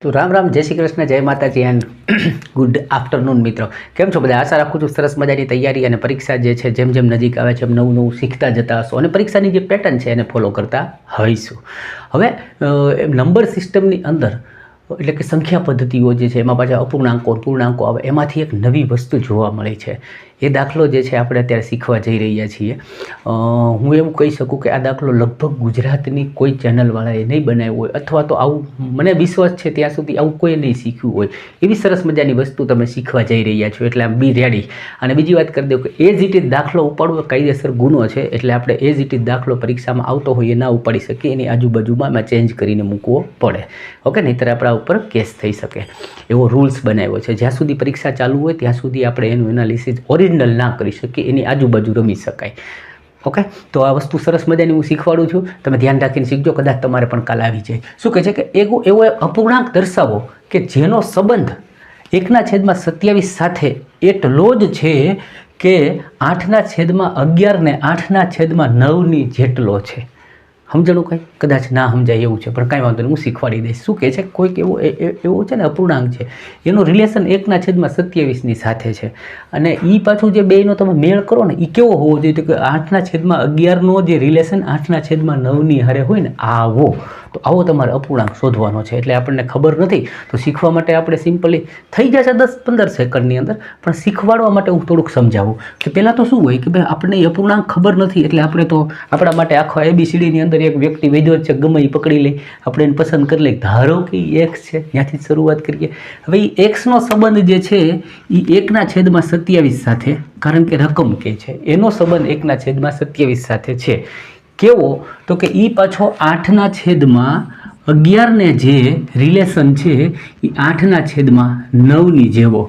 તો રામ રામ, જય શ્રી કૃષ્ણ, જય માતાજી એન્ડ ગુડ આફ્ટરનૂન મિત્રો. કેમ છો બધા? આશા રાખું છું સરસ મજાની તૈયારી અને પરીક્ષા જે છે જેમ જેમ નજીક આવે છે એમ નવું નવું શીખતા જતા હશો અને પરીક્ષાની જે પેટર્ન છે એને ફોલો કરતા હોઈશું. હવે નંબર સિસ્ટમની અંદર એટલે કે સંખ્યા પદ્ધતિઓ જે છે એમાં પાછા અપૂર્ણાંકો પૂર્ણાંકો આવે, એમાંથી એક નવી વસ્તુ જોવા મળી છે. એ દાખલો જે છે આપણે અત્યારે શીખવા જઈ રહ્યા છીએ. હું એવું કહી શકું કે આ દાખલો લગભગ ગુજરાતની કોઈ ચેનલવાળાએ નહીં બનાવ્યો હોય, અથવા તો આવું મને વિશ્વાસ છે ત્યાં સુધી આવું કોઈ નહીં શીખ્યું હોય. એવી સરસ મજાની વસ્તુ તમે શીખવા જઈ રહ્યા છો, એટલે આમ બી રેડી. અને બીજી વાત કરી દઉં કે એઝ ઇટ ઇઝ દાખલો ઉપાડવો કાયદેસર ગુનો છે, એટલે આપણે એઝ ઇટ ઇઝ દાખલો પરીક્ષામાં આવતો હોય એ ના ઉપાડી શકીએ, એની આજુબાજુમાં એમાં ચેન્જ કરીને મૂકવો પડે. ઓકે, નહીંતર આપણા ઉપર કેસ થઈ શકે એવો રૂલ્સ બનાવ્યો છે. જ્યાં સુધી પરીક્ષા ચાલુ હોય ત્યાં સુધી આપણે એનું એનાલિસિસ ઓરિજિનલ ના કરી શકીએ, એની આજુબાજુ રમી શકાય. ઓકે, તો આ વસ્તુ સરસ મજાની હું શીખવાડું છું, તમે ધ્યાન રાખીને શીખજો, કદાચ તમારે પણ કાલ આવી જાય. શું કહે છે કે એવો અપૂર્ણાંક દર્શાવો કે જેનો સંબંધ 1/27 સાથે એટલો જ છે કે 8/11 ને 8/9 જેટલો છે. સમજણું કંઈ કદાચ ના સમજાય એવું છે, પણ કાંઈ વાંધો નહીં, હું શીખવાડી દઈશ. શું કહે છે, કોઈક એવું છે ને અપૂર્ણાંક છે, એનું રિલેશન 1/27 સાથે છે, અને એ પાછું જે બેયનો તમે મેળ કરો ને એ કેવો હોવો જોઈએ કે 8/11 જે રિલેશન 8/9 હારે હોય ને આવો. તો આવો તમારે અપૂર્ણાંક શોધવાનો છે. એટલે આપણને ખબર નથી તો શીખવા માટે આપણે સિમ્પલી થઈ જશે 10-15 સેકન્ડની અંદર, પણ શીખવાડવા માટે હું થોડુંક સમજાવું કે પહેલાં તો શું હોય કે ભાઈ આપણને એ અપૂર્ણાંક ખબર નથી, એટલે આપણે તો આપણા માટે આખો ABCDની અંદર એક વ્યક્તિ વૈદ્ય છે, ગમે એ પકડી લઈ, આપણે એને પસંદ કરી લઈએ. ધારો કે એક્સ છે, ત્યાંથી શરૂઆત કરીએ. હવે એ એક્સનો સંબંધ જે છે એ 1/27 સાથે, કારણ કે રકમ કે છે એનો સંબંધ 1/27 સાથે છે. કેવો? તો કે એ પાછો 8/11 ને જે રિલેશન છે એ 8/9 જેવો,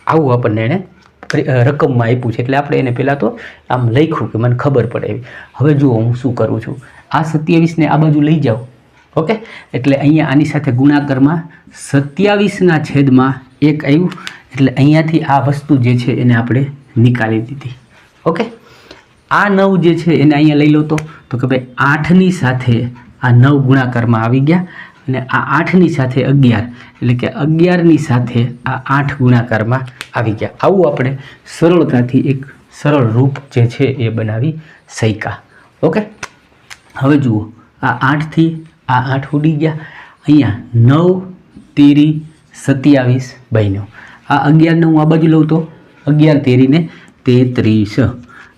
આવું આપણને એને રકમમાં આપ્યું છે. એટલે આપણે એને પહેલાં તો આમ લખ્યું કે મને ખબર પડે એવી. હવે જુઓ હું શું કરું છું, આ 27 ને આ બાજુ લઈ જાઓ. ઓકે, એટલે અહીંયા આની સાથે ગુણાકારમાં 27/1 આવ્યું, એટલે અહીંયાથી આ વસ્તુ જે છે એને આપણે નિકાળી દીધી. ઓકે, આ 9 જે છે એને અહીંયા લઈ લો તો કે ભાઈ 8ની સાથે આ 9 ગુણાકારમાં આવી ગયા, અને આ 8ની સાથે 11, એટલે કે 11ની સાથે આ 8 ગુણાકારમાં આવી ગયા. આવું આપણે સરળતાથી એક સરળ રૂપ જે છે એ બનાવી શક્યા. ઓકે, હવે જુઓ, આ 8થી આ 8 ઉડી ગયા, અહીંયા 9 તેરી 27 બન્યો. આ 11 ને હું આ બાજુ લઉં તો 11 તેરીને 33,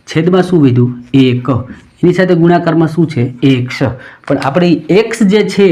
છેદમાં શું વધ્યું? 1, એની સાથે ગુણાકારમાં શું છે? x. પણ આપણે x જે છે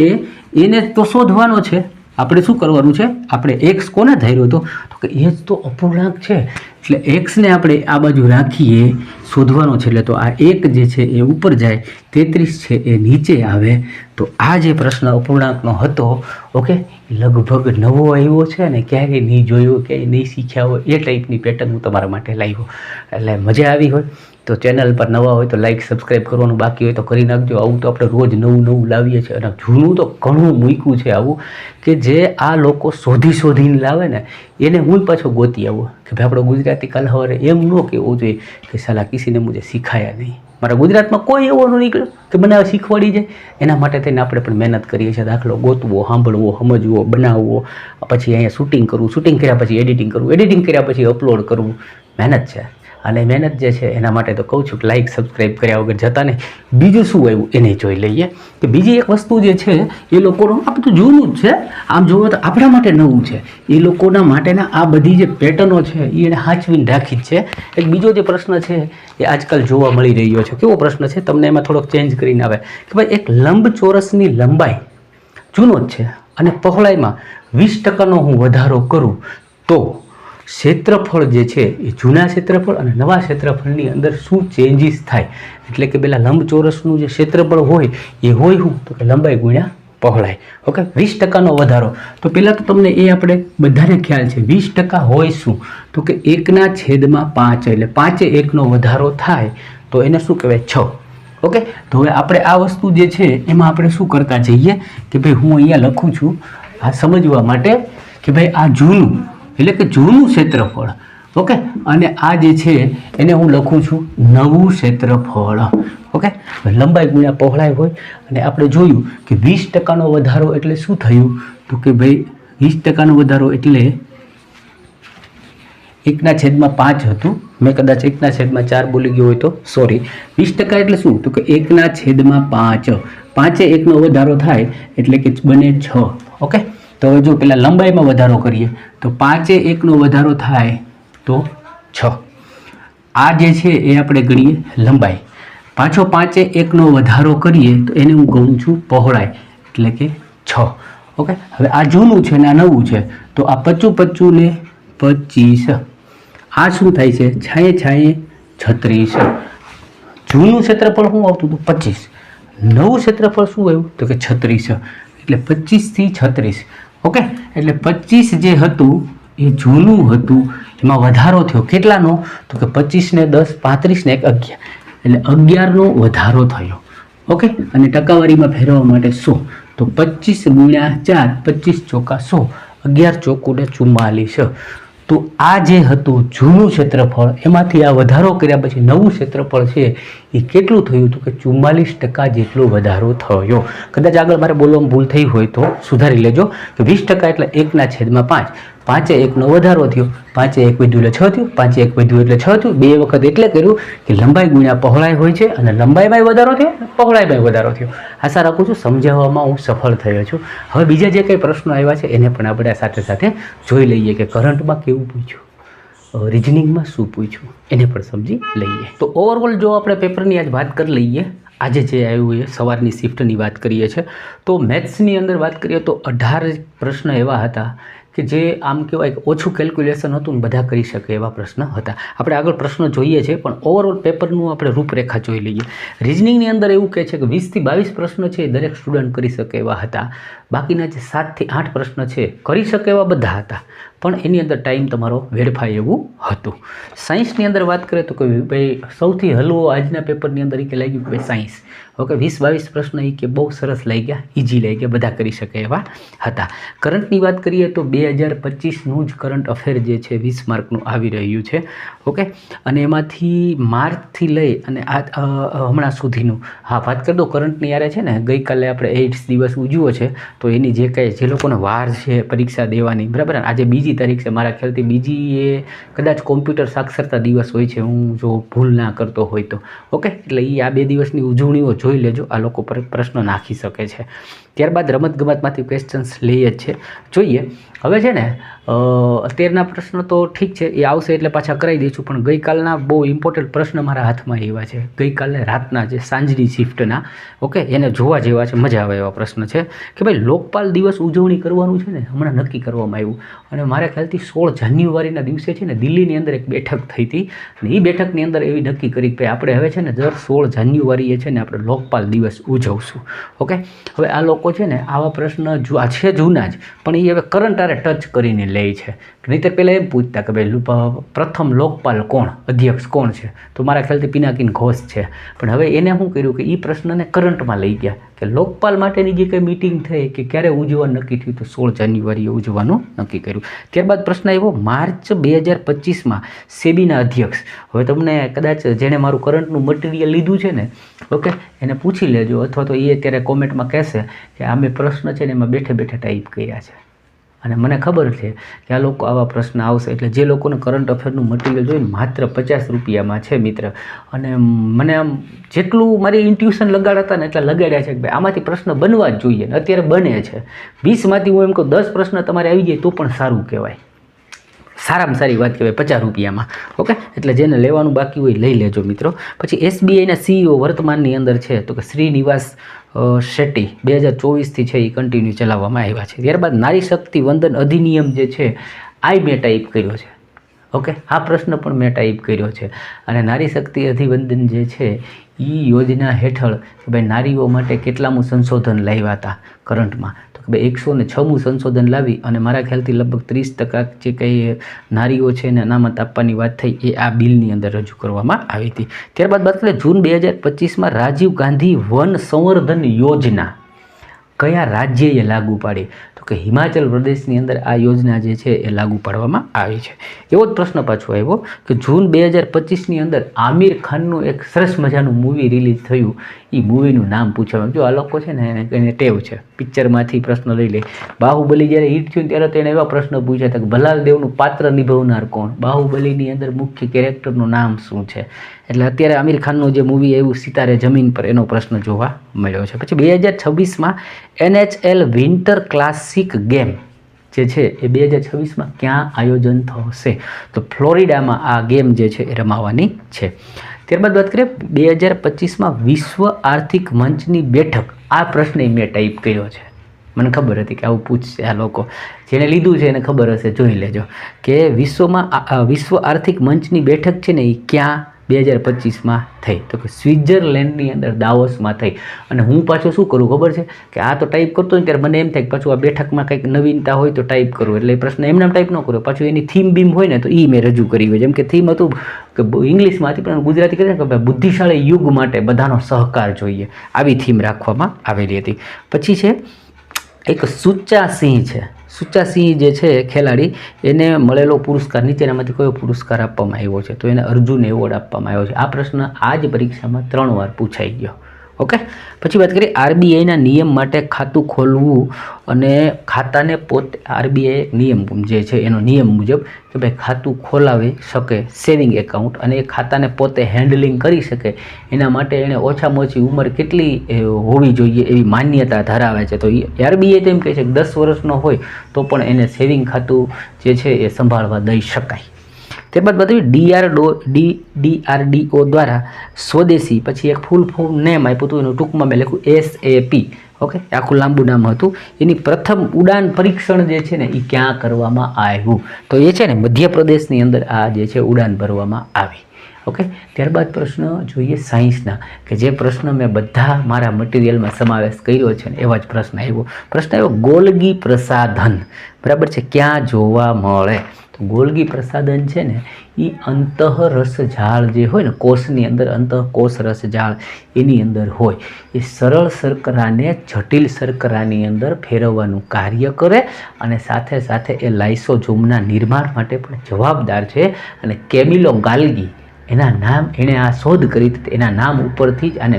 એને તો શોધવાનો છે. આપણે શું કરવાનું છે? આપણે x કોને ધાર્યો હતો? તો કે એ જ તો અપૂર્ણાંક છે, એટલે xને આપણે આ બાજુ રાખીએ, શોધવાનો છે. એટલે તો આ 1 જે છે એ ઉપર જાય, 33 છે એ નીચે આવે. તો આ જે પ્રશ્ન અપૂર્ણાંકનો હતો, ઓકે, લગભગ નવો આવ્યો છે ને, ક્યારેય નહીં જોયો, ક્યાંય નહીં શીખ્યા હોય એ ટાઈપની પેટર્ન હું તમારા માટે લાવ્યો. એટલે મજા આવી હોય તો ચેનલ પર નવા હોય તો લાઈક સબસ્ક્રાઈબ કરવાનું બાકી હોય તો કરી નાખજો. આવું તો આપણે રોજ નવું લાવીએ છીએ, અને જૂનું તો ઘણું મૂક્યું છે આવું, કે જે આ લોકો શોધીને લાવે ને એને હું પાછો ગોતી આવું કે ભાઈ આપણો ગુજરાતી કાલ સવારે એમ ન કહેવું જોઈએ કે સાલા કિસીને મુજે શીખાયા નહીં. મારા ગુજરાતમાં કોઈ એવો ન નીકળ્યો કે બનાવ શીખવાડી જાય. એના માટે થઈને આપણે પણ મહેનત કરીએ છીએ. દાખલો ગોતવો, સાંભળવો, સમજવો, બનાવવો, પછી અહીંયા શૂટિંગ કરવું, શૂટિંગ કર્યા પછી એડિટિંગ કરવું, એડિટિંગ કર્યા પછી અપલોડ કરવું, મહેનત છે. અને મહેનત જે છે એના માટે તો કહું છું કે લાઈક સબસ્ક્રાઈબ કર્યા વગર જતા નહીં. બીજું શું આવ્યું એને જોઈ લઈએ કે બીજી એક વસ્તુ જે છે એ લોકોનું આ બધું જૂનું જ છે, આમ જોવો તો આપણા માટે નવું છે. એ લોકોના માટેના આ બધી જે પેટર્નો છે એ એને સાચવીને રાખી જ છે. એક બીજો જે પ્રશ્ન છે એ આજકાલ જોવા મળી રહ્યો છે. કેવો પ્રશ્ન છે? તમને એમાં થોડોક ચેન્જ કરીને આવે કે ભાઈ એક લંબચોરસની લંબાઈ જૂનો જ છે અને પહોળાઈમાં 20% હું વધારો કરું તો ક્ષેત્રફળ જે છે એ જૂના ક્ષેત્રફળ અને નવા ક્ષેત્રફળની અંદર શું ચેન્જીસ થાય? એટલે કે પેલા લંબચોરસનું જે ક્ષેત્રફળ હોય એ હોય શું? તો કે લંબાઈ ગુણ્યા પહોળાઈ. ઓકે, 20% વધારો. તો પહેલાં તો તમને એ આપણે બધાને ખ્યાલ છે 20% હોય શું? તો કે 1/5, એટલે 5 વધારો થાય તો એને શું કહેવાય? 6. ઓકે, તો હવે આપણે આ વસ્તુ જે છે એમાં આપણે શું કરતા જઈએ કે ભાઈ હું અહીંયા લખું છું આ સમજવા માટે કે ભાઈ આ જૂનું એટલે કે જૂનું ક્ષેત્રફળ. ઓકે, અને આ જે છે એને હું લખું છું નવું ક્ષેત્રફળ. ઓકે, લંબાઈ ગુણ્યા પહોળાઈ હોય, અને આપણે જોયું કે 20% વધારો એટલે શું થયું? તો કે ભાઈ 20% વધારો એટલે 1/5 હતું. મેં કદાચ 1/4 બોલી ગયો હોય તો સોરી. 20% એટલે શું? તો કે 1/5. 5 1નો વધારો થાય એટલે કે બને 6. ઓકે, તો હવે જો પેલા લંબાઈમાં વધારો કરીએ તો 5 1નો વધારો થાય તો 6. આ જે છે એ આપણે ગણીએ લંબાઈ. પાછો 5 1નો વધારો કરીએ તો એને હું કહું છું પહોળાઈ, એટલે કે 6. ઓકે, હવે આ જૂનું છે ને આ નવું છે, તો આ 25 ને 25, આ શું થાય છે? છાંયે છાંયે 36. જૂનું ક્ષેત્રફળ શું આવતું હતું? 25. નવું ક્ષેત્રફળ શું આવ્યું? તો કે 36. એટલે 25 થી 36. ઓકે, એટલે 25 જે હતું એ જૂનું હતું, એમાં વધારો થયો. કેટલાનો? તો કે 25 ને 10 35 ને 1 11, એટલે 11નો વધારો થયો. ઓકે, અને ટકાવારીમાં ફેરવવા માટે 100, તો 25 ગુણ્યા 4, 25 ચોકા 100, 11 ચોકુ ને 44. તો આ જે હતું જૂનું ક્ષેત્રફળ, એમાંથી આ વધારો કર્યા પછી નવું ક્ષેત્રફળ છે એ કેટલું થયું હતું? કે 44% જેટલો વધારો થયો. કદાચ આગળ મારે બોલવામાં ભૂલ થઈ હોય તો સુધારી લેજો કે 20% એટલે 1/5. 5 1નો વધારો થયો, 5 1 વધ્યું એટલે 6 થયું, 5 1 વધ્યું એટલે 6 થયું. 2 વખત એટલે કર્યું કે લંબાઈ ગુણ્યા પહોળાઈ હોય છે, અને લંબાઈમાં વધારો થયો, પહોળાઈમાં વધારો થયો. આશા રાખું છું સમજાવવામાં હું સફળ થયો છું. હવે બીજા જે કંઈ પ્રશ્નો આવ્યા છે એને પણ આપણે સાથે સાથે જોઈ લઈએ કે કરંટમાં કેવું પૂછ્યું, રિઝનિંગમાં શું પૂછ્યું, એને પણ સમજી લઈએ. તો ઓવરઓલ જો આપણે પેપરની આજ વાત કરી લઈએ, આજે જે આવ્યું એ સવારની શિફ્ટની વાત કરીએ છીએ, તો મેથ્સની અંદર વાત કરીએ તો 18 પ્રશ્ન એવા હતા કે જે આમ કહેવાય કે ઓછું કેલ્ક્યુલેશન હતું ને બધા કરી શકે એવા પ્રશ્ન હતા. આપણે આગળ પ્રશ્નો જોઈએ છે, પણ ઓવરઓલ પેપરનું આપણે રૂપરેખા જોઈ લઈએ. રિઝનિંગની અંદર એવું કહે છે કે 20 થી 22 પ્રશ્નો છે એ દરેક સ્ટુડન્ટ કરી શકે એવા હતા. બાકીના જે 7 થી 8 પ્રશ્ન છે કરી શકે એવા બધા હતા, પણ એની અંદર ટાઈમ તમારો વેડફાય એવું હતું. સાયન્સની અંદર વાત કરીએ તો કે ભાઈ સૌથી હલવો આજના પેપરની અંદર એ કે લાગ્યું કે ભાઈ સાયન્સ. ઓકે, 20-22 પ્રશ્ન એ કે બહુ સરસ લઈ ગયા, ઇઝી લઈ ગયા, બધા કરી શકે એવા હતા. કરંટની વાત કરીએ તો 2025નું જ કરંટ અફેર જે છે 20 માર્કનું આવી રહ્યું છે. ઓકે, અને એમાંથી માર્ચથી લઈ અને આ હમણાં સુધીનું વાત કરી દો. કરંટની યારે છે ને ગઈકાલે આપણે AIDS દિવસ ઉજવ્યો છે, તો એની જે કંઈ જે લોકોને વાર છે પરીક્ષા દેવાની, બરાબર, આજે બીજી તારીખ છે, મારા ખ્યાલથી બીજી એ કદાચ કોમ્પ્યુટર સાક્ષરતા દિવસ હોય છે, હું જો ભૂલ ના કરતો હોય તો. ઓકે, એટલે એ આ 2 દિવસની ઉજવણીઓ જોઈ લેજો, આ લોકો પર પ્રશ્ન નાખી શકે છે. ત્યારબાદ રમતગમતમાંથી ક્વેશ્ચન્સ લઈએ જ છે, જોઈએ. હવે છે ને અત્યારના પ્રશ્નો તો ઠીક છે, એ આવશે એટલે પાછા કરાવી દઈશું, પણ ગઈકાલના બહુ ઇમ્પોર્ટન્ટ પ્રશ્ન મારા હાથમાં એવા છે, ગઈકાલે રાતના જે સાંજની શિફ્ટના. ઓકે, એને જોવા જેવા છે, મજા આવે એવા પ્રશ્ન છે કે ભાઈ લોકપાલ દિવસ ઉજવણી કરવાનું છે ને હમણાં નક્કી કરવામાં આવ્યું, અને મારા ખ્યાલથી 16 જાન્યુઆરીના દિવસે છે ને દિલ્હીની અંદર એક બેઠક થઈ હતી, અને એ બેઠકની અંદર એવી નક્કી કરી કે આપણે હવે છે ને દર 16 જાન્યુઆરીએ છે ને આપણે લોકપાલ દિવસ ઉજવશું. ઓકે, હવે આ લોકો છે ને આવા પ્રશ્ન આ છે જૂના જ, પણ એ હવે કરંટ આરે ટચ કરીને લે છે. નહીંતર પહેલાં એમ પૂછતા કે ભાઈ પ્રથમ લોકપાલ કોણ, અધ્યક્ષ કોણ છે, તો મારા ખ્યાલથી પિનાકીન ઘોષ છે. પણ હવે એને શું કર્યું કે એ પ્રશ્નને કરંટમાં લઈ ગયા કે લોકપાલ માટેની જે કંઈ મિટિંગ થઈ કે ક્યારે ઉજવવાનું નક્કી થયું, તો 16 જાન્યુઆરીએ ઉજવવાનું નક્કી કર્યું. ત્યારબાદ પ્રશ્ન આવ્યો માર્ચ 2025માં સેબીના અધ્યક્ષ. હવે તમને કદાચ જેણે મારું કરંટનું મટીરિયલ લીધું છે ને, ઓકે, એને પૂછી લેજો, અથવા તો એ અત્યારે કોમેન્ટમાં કહેશે કે આ મેં પ્રશ્ન છે ને એમાં બેઠે બેઠે ટાઈપ કર્યા છે, અને મને ખબર છે કે આ લોકો આવા પ્રશ્ન આવશે. એટલે જે લોકોને કરંટ અફેરનું મટીરિયલ જોઈએ માત્ર 50 રૂપિયામાં છે મિત્ર, અને મને આમ જેટલું મારી ઇન્ટ્યુશન લગાડતા ને એટલા લગાડ્યા છે કે ભાઈ આમાંથી પ્રશ્ન બનવા જ જોઈએ, ને અત્યારે બને છે. 20માંથી હું એમ કહું 10 પ્રશ્ન તમારે આવી જાય તો પણ સારું કહેવાય, સારામાં સારી વાત કહેવાય 50 રૂપિયામાં. ઓકે, એટલે જેને લેવાનું બાકી હોય લઈ લેજો મિત્રો. પછી SBIના CEO વર્તમાનની અંદર છે તો કે શ્રીનિવાસ શેટ્ટી 2024થી છે એ કન્ટિન્યુ ચલાવવામાં આવ્યા છે. ત્યારબાદ નારી શક્તિ વંદન અધિનિયમ જે છે આ મેં ટાઈપ કર્યો છે. ઓકે, આ પ્રશ્ન પણ મેં ટાઈપ કર્યો છે. અને નારી શક્તિ અધિવંદન જે છે એ યોજના હેઠળ કે ભાઈ નારીઓ માટે કેટલામું સંશોધન લાવ્યા હતા કરંટમાં, તો કે ભાઈ 106મું સંશોધન લાવી, અને મારા ખ્યાલથી લગભગ 30% જે કંઈ નારીઓ છે એને અનામત આપવાની વાત થઈ એ આ બિલની અંદર રજૂ કરવામાં આવી હતી. ત્યારબાદ વાત કરીએ જૂન 2025માં રાજીવ ગાંધી વન સંવર્ધન યોજના કયા રાજ્યએ લાગુ પાડી, તો કે હિમાચલ પ્રદેશની અંદર આ યોજના જે છે એ લાગુ પાડવામાં આવી છે. એવો જ પ્રશ્ન પાછો આવ્યો કે જૂન 2025ની અંદર આમિર ખાનનું એક સરસ મજાનું મૂવી રિલીઝ થયું, એ મૂવીનું નામ પૂછવામાં. જો આ લોકો છે ને એને ટેવ છે પિક્ચરમાંથી પ્રશ્ન લઈ લે. બાહુબલી જ્યારે હિટ થયું ત્યારે તેણે એવા પ્રશ્ન પૂછ્યા હતા કે ભલાલ દેવનું પાત્ર નિભાવનાર કોણ, બાહુબલીની અંદર મુખ્ય કેરેક્ટરનું નામ શું છે. એટલે અત્યારે આમિર ખાનનું જે મૂવી આવ્યું સિતારે જમીન પર એનો પ્રશ્ન જોવા મળ્યો છે. પછી 2026માં NHL વિન્ટર ક્લાસિક ગેમ જે છે એ 2026માં ક્યાં આયોજન થશે, તો ફ્લોરિડામાં આ ગેમ જે છે એ રમાવાની છે. ત્યારબાદ વાત કરીએ 2025માં વિશ્વ આર્થિક મંચની બેઠક. આ પ્રશ્ન મેં ટાઈપ કર્યો છે, મને ખબર હતી કે આવું પૂછશે આ લોકો, જેને લીધું છે એને ખબર હશે, જોઈ લેજો કે વિશ્વ આર્થિક મંચની બેઠક છે ને એ ક્યાં 2025માં થઈ, તો કે સ્વિટ્ઝરલેન્ડની અંદર દાવોસમાં થઈ. અને હું પાછું શું કરું ખબર છે કે આ તો ટાઈપ કરતો હોય ત્યારે મને એમ થાય કે પાછું આ બેઠકમાં કંઈક નવીનતા હોય તો ટાઈપ કરું, એટલે એ પ્રશ્ન એમને ટાઈપ ન કર્યો, પાછું એની થીમ બીમ હોય ને તો એ મેં રજૂ કરી હોય. જેમ કે થીમ હતું કે ઇંગ્લિશમાં હતી પણ ગુજરાતી કહે કે ભાઈ બુદ્ધિશાળી યુગ માટે બધાનો સહકાર જોઈએ, આવી થીમ રાખવામાં આવેલી હતી. પછી છે એક સુચ્ચા સિંહ છે. સુચ્ચા સિંહ જે છે ખેલાડી, એને મળેલો પુરસ્કાર નીચેનામાંથી કયો પુરસ્કાર આપવામાં આવ્યો છે, તો એને અર્જુન એવોર્ડ આપવામાં આવ્યો છે. આ પ્રશ્ન આ જ પરીક્ષામાં 3 વાર પૂછાઈ ગયો. ઓકે. પછી વાત કરીએ RBIના નિયમ માટે ખાતું ખોલવું અને ખાતાને પોતે, RBI નિયમ જે છે એનો નિયમ મુજબ કે ભાઈ ખાતું ખોલાવી શકે સેવિંગ એકાઉન્ટ અને એ ખાતાને પોતે હેન્ડલિંગ કરી શકે, એના માટે એણે ઓછામાં ઓછી ઉંમર કેટલી હોવી જોઈએ એવી માન્યતા ધરાવે છે. તો RBI તો એમ કહે છે કે 10 વર્ષનો હોય તો પણ એને સેવિંગ ખાતું જે છે એ સંભાળવા દઈ શકાય. ત્યારબાદ બતાવ્યું DRDO દ્વારા સ્વદેશી, પછી એક ફૂલ ફોર્મ નેમ આપ્યું હતું, એનું ટૂંકમાં મેં લખ્યું SAP. ઓકે, આખું લાંબુ નામ હતું. એની પ્રથમ ઉડાન પરીક્ષણ જે છે ને એ ક્યાં કરવામાં આવ્યું, તો એ છે ને મધ્યપ્રદેશની અંદર આ જે છે ઉડાન ભરવામાં આવી. ઓકે. ત્યારબાદ પ્રશ્ન જોઈએ સાયન્સના, કે જે પ્રશ્ન મેં બધા મારા મટીરિયલમાં સમાવેશ કર્યો છે ને એવા જ પ્રશ્ન આવ્યો. પ્રશ્ન આવ્યો ગોલ્ગી પ્રસાધન, બરાબર છે, ક્યાં જોવા મળે. ગોલ્ગી પ્રસાધન છે ને એ અંતઃરસ ઝાડ જે હોય ને કોષની અંદર, અંતઃકોષ રસ ઝાડ એની અંદર હોય. એ સરળ શર્કરાને જટિલ શર્કરાની અંદર ફેરવવાનું કાર્ય કરે અને સાથે સાથે એ લાઇસોઝોમના નિર્માણ માટે પણ જવાબદાર છે. અને કેમિલો ગાલ્ગી એના નામ, એણે આ શોધ કરી એના નામ ઉપરથી જ આને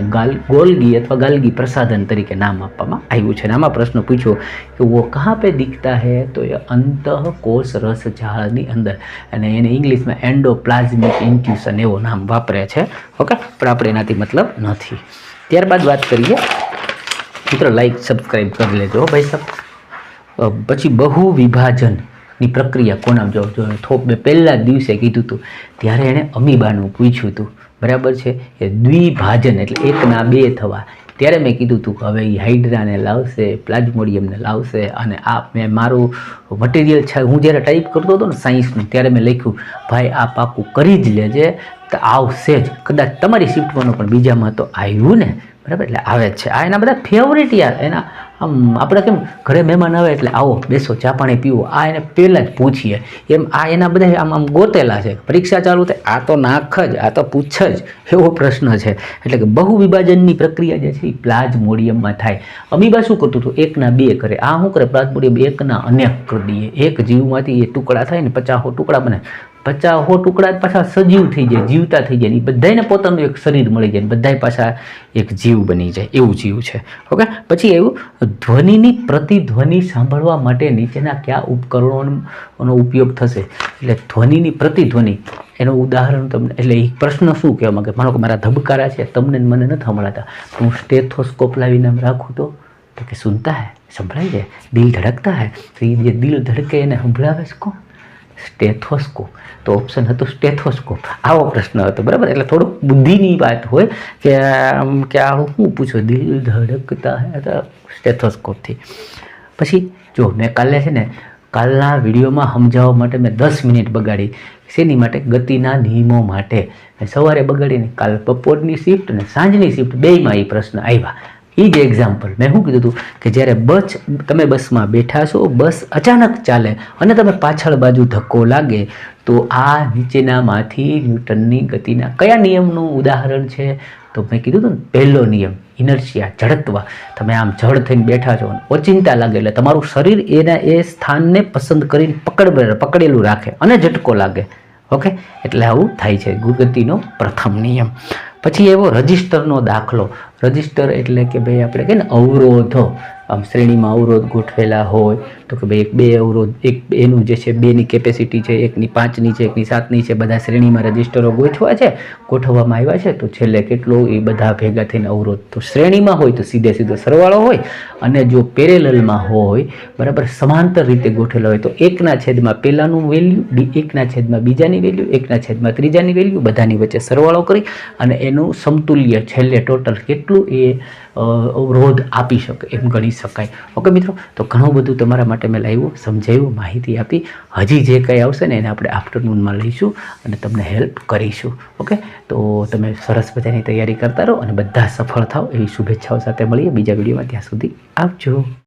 ગોલ્ગી અથવા ગાલ્ગી પ્રસાધન તરીકે નામ આપવામાં આવ્યું છે. આમાં પ્રશ્ન પૂછ્યો કે વો કહાં પે દિખતા હૈ, તો એ અંતઃકોષ રસ ઝાડની અંદર, અને એને ઇંગ્લિશમાં એન્ડોપ્લાઝમિક ઇન્ટ્યુશન એવો નામ વાપરે છે. ઓકે, પણ આપણે એનાથી મતલબ નથી. ત્યારબાદ વાત કરીએ મિત્રો, લાઈક સબસ્ક્રાઈબ કરી લેજો ભાઈ સાહેબ. પછી બહુ વિભાજન ની પ્રક્રિયા કોનામ જો મેં પહેલા દિવસે કીધું હતું ત્યારે એણે અમીબાનું પૂછ્યું હતું, બરાબર છે. એ દ્વિભાજન એટલે 1ના 2 થવા, ત્યારે મેં કીધું હતું કે હવે એ હાઇડ્રાને લાવશે, પ્લાઝ્મોડિયમને લાવશે. અને આ મેં મારું મટીરિયલ છે હું જ્યારે ટાઈપ કરતો હતો ને સાયન્સનું, ત્યારે મેં લખ્યું ભાઈ આ પાકું કરી જ લેજે, તો આવશે જ. કદાચ તમારી શિફ્ટમાંનો પણ બીજામાં તો આવ્યું ને, બરાબર, એટલે આવે જ છે. આ એના બધા ફેવરિટ યાર, એના આમ આપણે કેમ ઘરે મહેમાન આવે એટલે આવો બેસો ચા પાણી પીવો, આ એને પહેલાં જ પૂછીએ એમ. આ એના બધા આમ ગોતેલા છે. પરીક્ષા ચાલુ થાય આ તો નાખ જ, આ તો પૂછ જ, એવો પ્રશ્ન છે. એટલે કે બહુ વિભાજનની પ્રક્રિયા જે છે એ પ્લાઝ્મોડિયમમાં થાય. અમીબા શું કરતું હતું 1ના 2 કરે, આ શું કરે પ્લાઝ્મોડિયમ 1ના અનેક કરી દઈએ. એક જીવમાંથી એ ટુકડા થાય ને 50 ટુકડા બને, 50 ટુકડા પાછા સજીવ થઈ જાય, જીવતા થઈ જાય, એ બધાને પોતાનું એક શરીર મળી જાય, બધા પાછા એક જીવ બની જાય, એવું જીવ છે. ઓકે. પછી એવું ધ્વનિની પ્રતિધ્વનિ સાંભળવા માટે નીચેના કયા ઉપકરણોનો ઉપયોગ થશે, એટલે ધ્વનિની પ્રતિધ્વનિ એનું ઉદાહરણ તમને, એટલે એ પ્રશ્ન શું કહેવા માંગે, માનો કે મારા ધબકારા છે તમને મને નથી સંભળાતા, હું સ્ટેથોસ્કોપ લાવીને આમ રાખું તો કે સુનતા હે, સંભળાઈ જાય. દિલ ધડકતા હે, તો એ જે દિલ ધડકે એને સંભળાવે છે કોણ, સ્ટેથોસ્કોપ. તો ઓપ્શન હતો સ્ટેથોસ્કોપ. આવો પ્રશ્ન હતો, બરાબર. એટલે થોડુંક બુદ્ધિની વાત હોય કે આ હું પૂછો, દિલ ધડકતા હે તો સ્ટેથોસ્કોપથી. પછી જો મેં કાલે છે ને કાલના વિડીયોમાં સમજાવવા માટે મેં 10 મિનિટ બગાડી, શેની માટે, ગતિના નિયમો માટે. સવારે બગાડીને કાલ બપોરની શિફ્ટ અને સાંજની શિફ્ટ બેયમાં એ પ્રશ્ન આવ્યા. એ જ એક્ઝામ્પલ મેં શું કીધું હતું કે જ્યારે તમે બસમાં બેઠા છો, બસ અચાનક ચાલે અને તમે પાછળ બાજુ ધક્કો લાગે, તો આ નીચેનામાંથી ન્યૂટનની ગતિના કયા નિયમનું ઉદાહરણ છે, તો મેં કીધું હતું ને પહેલો નિયમ ઇનર્શિયા, જડત્વ. તમે આમ જડ થઈને બેઠા છો, ઓચિંતા લાગે એટલે તમારું શરીર એના એ સ્થાનને પસંદ કરીને પકડેલું રાખે અને ઝટકો લાગે. ઓકે, એટલે આવું થાય છે ગતિનો પ્રથમ નિયમ. પછી એવો રજિસ્ટરનો દાખલો. રજિસ્ટર એટલે કે ભાઈ આપણે કહીએ ને અવરોધો, આમ શ્રેણીમાં અવરોધ ગોઠવેલા હોય તો કે ભાઈ બે અવરોધ એનું જે છે 2ની કેપેસિટી છે, એકની 5ની છે, એકની 7ની છે, બધા શ્રેણીમાં રજિસ્ટરો ગોઠવવામાં આવ્યા છે. તો છેલ્લે કેટલો એ બધા ભેગા થઈને અવરોધ, તો શ્રેણીમાં હોય તો સીધો સરવાળો હોય, અને જો પેરેલલમાં હોય, બરાબર, સમાંતર રીતે ગોઠવેલા હોય તો 1/1 પહેલાનું વેલ્યુ, 1/2 બીજાની વેલ્યુ, 1/3 ત્રીજાની વેલ્યુ, બધાની વચ્ચે સરવાળો કરી અને એનું સમતુલ્ય છેલ્લે ટોટલ કેટલું એ અવરોધ આપી શકે એમ ગણી શકાય. ઓકે મિત્રો, તો ઘણું બધું તમારા માટે મેં લાવ્યું, સમજાવ્યું, માહિતી આપી. હજી જે કંઈ આવશે ને એને આપણે આફ્ટરનૂનમાં લઈશું અને તમને હેલ્પ કરીશું. ઓકે, તો તમે સરસ બધાની તૈયારી કરતા રહો અને બધા સફળ થાઓ એવી શુભેચ્છાઓ સાથે મળીએ બીજા વિડીયોમાં. ત્યાં સુધી આવજો.